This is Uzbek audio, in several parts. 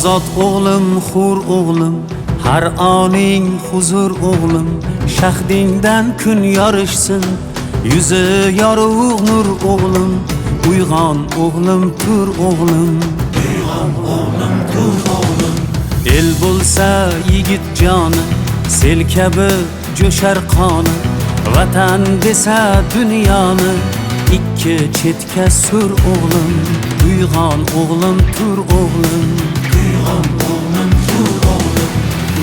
Ozod o'g'lim, hur o'g'lim, har oning huzur o'g'lim, shahdingdan kun yorishsin, yuzi yorug' nur o'g'lim, uyg'on o'g'lim, tur o'g'lim, uyg'on o'g'lim, tur o'g'lim. El bo'lsa yigit joni, sel kabi jo'shar qoni, vatan desa dunyoni ikki chetga sur o'g'lim, uyg'on o'g'lim, tur o'g'lim, uyg'on o'g'lim, tur o'g'lim.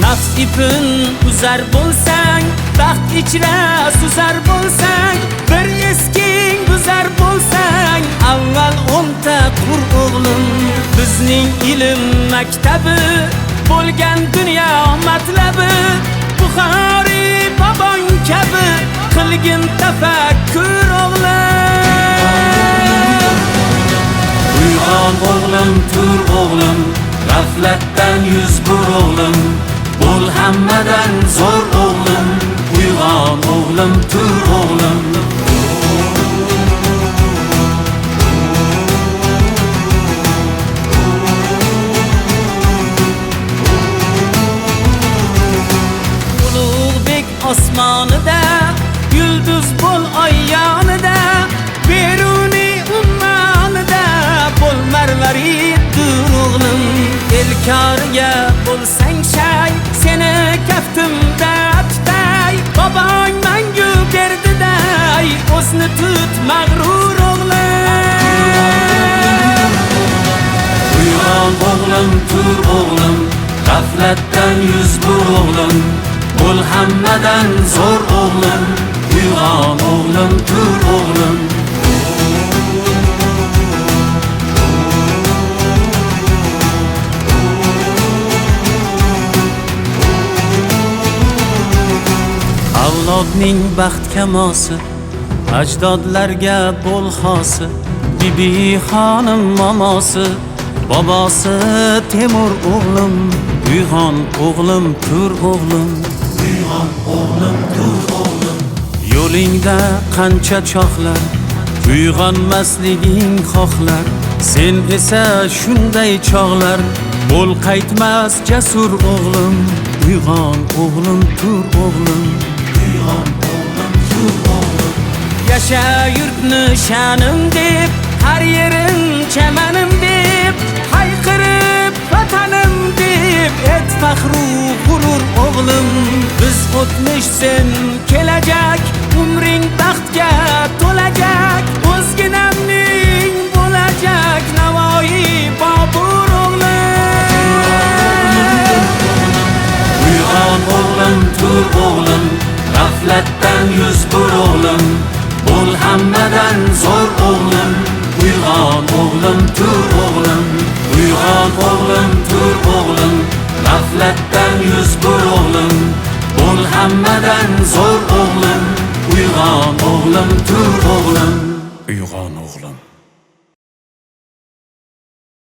Nafs ipin uzar bo'lsang, baxt ichra suzar bo'lsang, bir esking buzar bo'lsang, avval o'nta qur o'g'lim. Bizning ilm maktabi bo'lgan dunyo matlabi, Buxoriy bobong kabi qilgin tafakkur o'g'lim. Uyg'on o'g'lim, tur o'g'lim, g'aflatdan yuz bur o'g'lim, bo'l hammadan zo'r o'g'lim, uyg'on o'g'lim, tur o'g'lim. Ulug'bek osmonida, yulduz bo'l oy yonida, beruniy ummonida bo'l marvariddir o'g'lim. Elkoriga bo'lsang shay, seni kaftimda tutay, bobong mangu berdiday, o'zni tut mag'rur o'g'lim. Uyg'on o'g'lim, tur o'g'lim, g'aflatdan yuz bur o'g'lim, bo'l hammadan zo'r o'g'lim, uyg'on o'g'lim, tur o'g'lim. Avlodning baxt kamosi, ajdodlarga bo'l xosi, bibi xonim momosi, bobosi Temur o'g'lim, uyg'on o'g'lim, tur o'g'lim, uyg'on o'g'lim, tur o'g'lim. Yo'lingda qancha choqlar, uyg'onmasliging xohlar, sen esa shunday chog'lar, bo'l qaytmas jasur o'g'lim, uyg'on o'g'lim, tur o'g'lim, uyg'on o'g'lim, tur o'g'lim. Yasha yurtni sha'nim deb, har yerim chamanim deb, hayqirib vatanim deb, et faxru g'urur o'g'lim. Biz o'tmish, sen kelajak, umring baxtga to'lajak, o'zginamning bo'lajak Navoiy Bobur o'g'lim. Uyg'on o'g'lim, tur o'g'lim, g'aflatdan yuz bur o'g'lim, bo'l hammadan zo'r o'g'lim, uyg'on o'g'lim, tur o'g'lim, uyg'on o'g'lim, tur o'g'lim, g'aflatdan yuz bur o'g'lim, bo'l hammadan zo'r o'g'lim, uyg'on o'g'lim, tur o'g'lim, uyg'on o'g'lim.